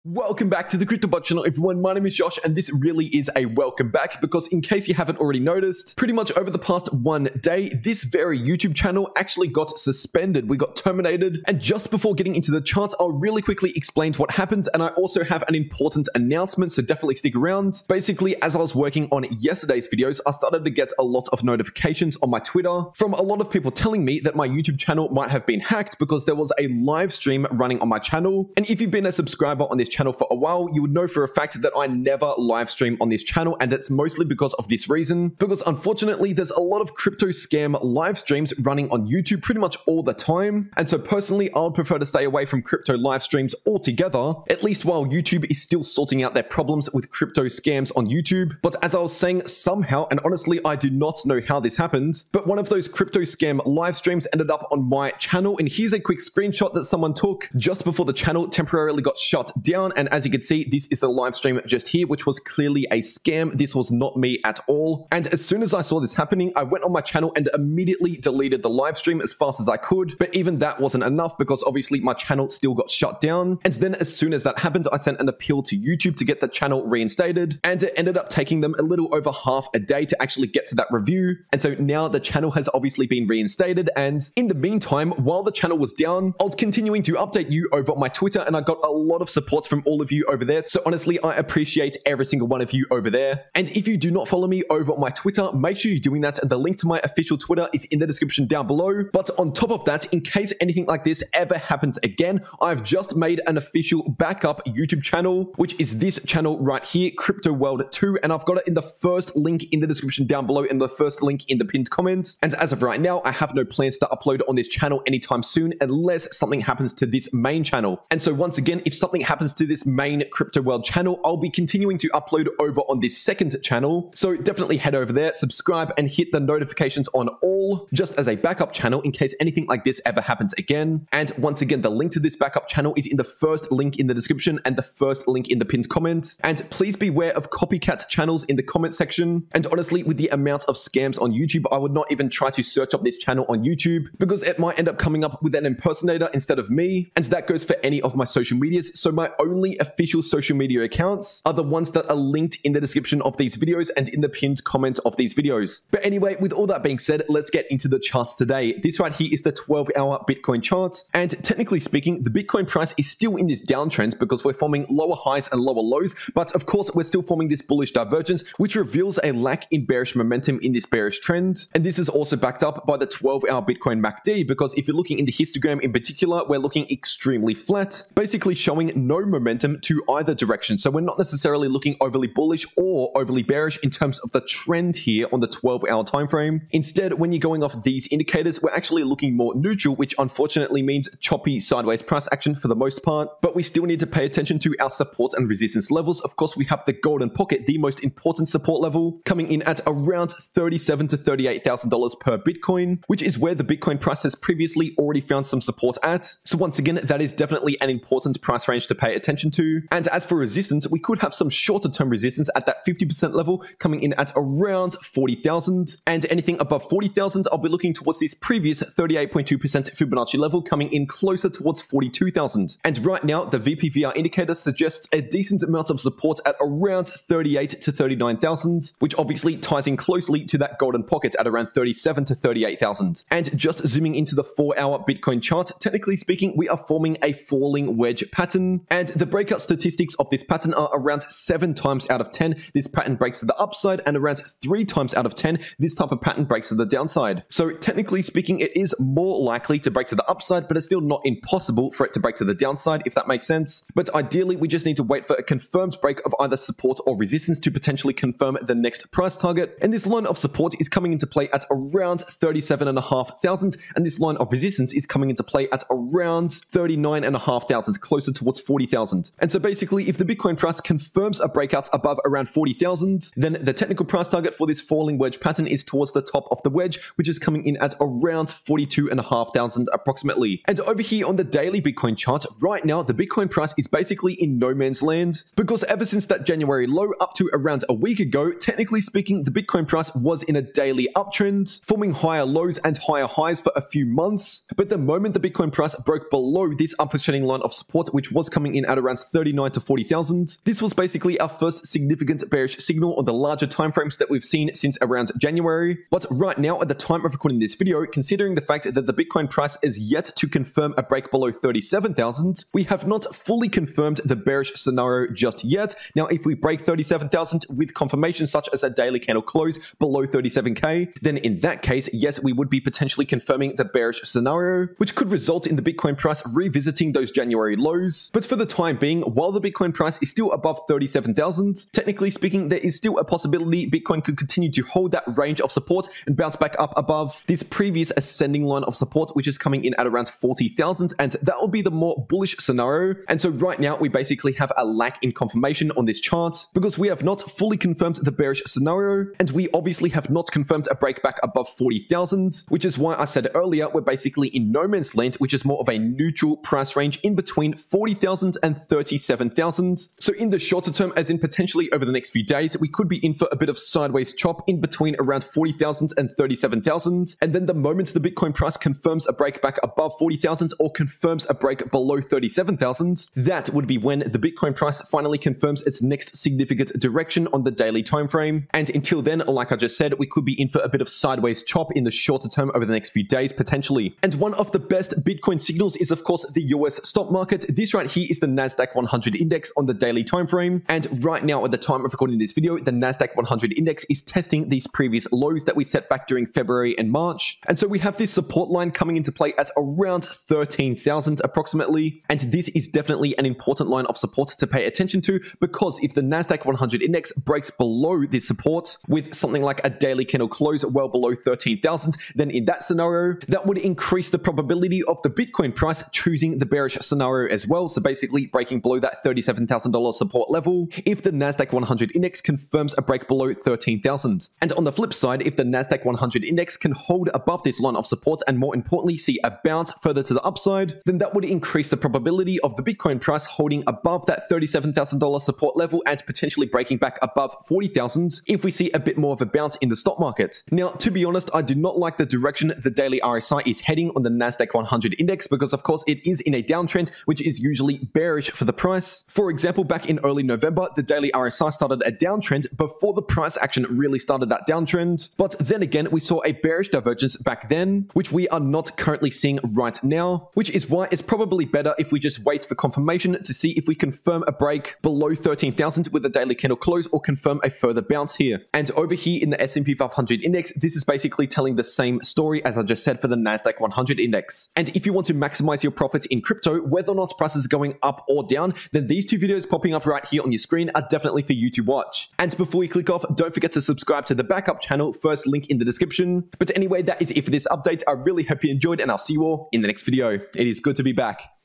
Welcome back to the CryptoBot channel, everyone. My name is Josh, and this really is a welcome back because in case you haven't already noticed, pretty much over the past one day, this very YouTube channel actually got suspended. We got terminated. And just before getting into the charts, I'll really quickly explain what happened. And I also have an important announcement, so definitely stick around. Basically, as I was working on yesterday's videos, I started to get a lot of notifications on my Twitter from a lot of people telling me that my YouTube channel might have been hacked because there was a live stream running on my channel. And if you've been a subscriber on this channel for a while, you would know for a fact that I never live stream on this channel, and it's mostly because of this reason. Because unfortunately, there's a lot of crypto scam live streams running on YouTube pretty much all the time. And so personally, I would prefer to stay away from crypto live streams altogether, at least while YouTube is still sorting out their problems with crypto scams on YouTube. But as I was saying, somehow, and honestly, I do not know how this happened, but one of those crypto scam live streams ended up on my channel. And here's a quick screenshot that someone took just before the channel temporarily got shut down. And as you can see, this is the live stream just here, which was clearly a scam. This was not me at all. And as soon as I saw this happening, I went on my channel and immediately deleted the live stream as fast as I could. But even that wasn't enough because obviously my channel still got shut down. And then as soon as that happened, I sent an appeal to YouTube to get the channel reinstated. And it ended up taking them a little over half a day to actually get to that review. And so now the channel has obviously been reinstated. And in the meantime, while the channel was down, I was continuing to update you over on my Twitter, and I got a lot of support from all of you over there. So honestly, I appreciate every single one of you over there. And if you do not follow me over on my Twitter, make sure you're doing that. The link to my official Twitter is in the description down below. But on top of that, in case anything like this ever happens again, I've just made an official backup YouTube channel, which is this channel right here, cryptoworld 2. And I've got it in the first link in the description down below and the first link in the pinned comment. And as of right now, I have no plans to upload on this channel anytime soon unless something happens to this main channel. And so once again, if something happens to this main cryptoworld channel, I'll be continuing to upload over on this second channel. So definitely head over there, subscribe, and hit the notifications on all just as a backup channel in case anything like this ever happens again. And once again, the link to this backup channel is in the first link in the description and the first link in the pinned comment. And please beware of copycat channels in the comment section. And honestly, with the amount of scams on YouTube, I would not even try to search up this channel on YouTube because it might end up coming up with an impersonator instead of me. And that goes for any of my social medias. So my only official social media accounts are the ones that are linked in the description of these videos and in the pinned comment of these videos. But anyway, with all that being said, let's get into the charts today. This right here is the 12-hour Bitcoin chart. And technically speaking, the Bitcoin price is still in this downtrend because we're forming lower highs and lower lows. But of course, we're still forming this bullish divergence, which reveals a lack in bearish momentum in this bearish trend. And this is also backed up by the 12-hour Bitcoin MACD, because if you're looking in the histogram in particular, we're looking extremely flat, basically showing no momentum to either direction. So we're not necessarily looking overly bullish or overly bearish in terms of the trend here on the 12-hour time frame. Instead, when you're going off these indicators, we're actually looking more neutral, which unfortunately means choppy sideways price action for the most part. But we still need to pay attention to our support and resistance levels. Of course, we have the golden pocket, the most important support level, coming in at around $37,000 to $38,000 per Bitcoin, which is where the Bitcoin price has previously already found some support at. So once again, that is definitely an important price range to pay attention to. And as for resistance, we could have some shorter term resistance at that 50% level coming in at around 40,000. And anything above 40,000, I'll be looking towards this previous 38.2% Fibonacci level coming in closer towards 42,000. And right now, the VPVR indicator suggests a decent amount of support at around 38 to 39,000, which obviously ties in closely to that golden pocket at around 37 to 38,000. And just zooming into the 4-hour Bitcoin chart, technically speaking, we are forming a falling wedge pattern. And the breakout statistics of this pattern are around 7 times out of 10, this pattern breaks to the upside, and around 3 times out of 10, this type of pattern breaks to the downside. So technically speaking, it is more likely to break to the upside, but it's still not impossible for it to break to the downside, if that makes sense. But ideally, we just need to wait for a confirmed break of either support or resistance to potentially confirm the next price target. And this line of support is coming into play at around 37,500, and this line of resistance is coming into play at around 39,500, closer towards 40,000. And so basically, if the Bitcoin price confirms a breakout above around 40,000, then the technical price target for this falling wedge pattern is towards the top of the wedge, which is coming in at around 42,500 approximately. And over here on the daily Bitcoin chart, right now, the Bitcoin price is basically in no man's land, because ever since that January low up to around a week ago, technically speaking, the Bitcoin price was in a daily uptrend, forming higher lows and higher highs for a few months. But the moment the Bitcoin price broke below this upper trending line of support, which was coming in at at around 39 to 40,000. This was basically our first significant bearish signal on the larger timeframes that we've seen since around January. But right now, at the time of recording this video, considering the fact that the Bitcoin price is yet to confirm a break below 37,000, we have not fully confirmed the bearish scenario just yet. Now, if we break 37,000 with confirmation such as a daily candle close below 37k, then in that case, yes, we would be potentially confirming the bearish scenario, which could result in the Bitcoin price revisiting those January lows. But for the time being, while the Bitcoin price is still above 37,000, technically speaking, there is still a possibility Bitcoin could continue to hold that range of support and bounce back up above this previous ascending line of support, which is coming in at around 40,000, and that will be the more bullish scenario. And so right now, we basically have a lack in confirmation on this chart because we have not fully confirmed the bearish scenario, and we obviously have not confirmed a break back above 40,000, which is why I said earlier, we're basically in no man's land, which is more of a neutral price range in between 40,000 and 37,000. So in the shorter term, as in potentially over the next few days, we could be in for a bit of sideways chop in between around 40,000 and 37,000. And then the moment the Bitcoin price confirms a break back above 40,000 or confirms a break below 37,000, that would be when the Bitcoin price finally confirms its next significant direction on the daily time frame. And until then, like I just said, we could be in for a bit of sideways chop in the shorter term over the next few days, potentially. And one of the best Bitcoin signals is, of course, the US stock market. This right here is the NASDAQ 100 index on the daily time frame. And right now, at the time of recording this video, the NASDAQ 100 index is testing these previous lows that we set back during February and March. And so we have this support line coming into play at around 13,000 approximately. And this is definitely an important line of support to pay attention to, because if the NASDAQ 100 index breaks below this support with something like a daily candle close well below 13,000, then in that scenario, that would increase the probability of the Bitcoin price choosing the bearish scenario as well. So basically breaking below that $37,000 support level if the NASDAQ 100 index confirms a break below 13,000. And on the flip side, if the NASDAQ 100 index can hold above this line of support and more importantly see a bounce further to the upside, then that would increase the probability of the Bitcoin price holding above that $37,000 support level and potentially breaking back above 40,000 if we see a bit more of a bounce in the stock market. Now, to be honest, I do not like the direction the daily RSI is heading on the NASDAQ 100 index because, of course, it is in a downtrend, which is usually bearish for the price. For example, back in early November, the daily RSI started a downtrend before the price action really started that downtrend. But then again, we saw a bearish divergence back then, which we are not currently seeing right now, which is why it's probably better if we just wait for confirmation to see if we confirm a break below 13,000 with a daily candle close or confirm a further bounce here. And over here in the S&P 500 index, this is basically telling the same story as I just said for the NASDAQ 100 index. And if you want to maximize your profits in crypto, whether or not prices are going up or down, then these two videos popping up right here on your screen are definitely for you to watch. And before you click off, don't forget to subscribe to the backup channel, first link in the description. But anyway, that is it for this update. I really hope you enjoyed and I'll see you all in the next video. It is good to be back.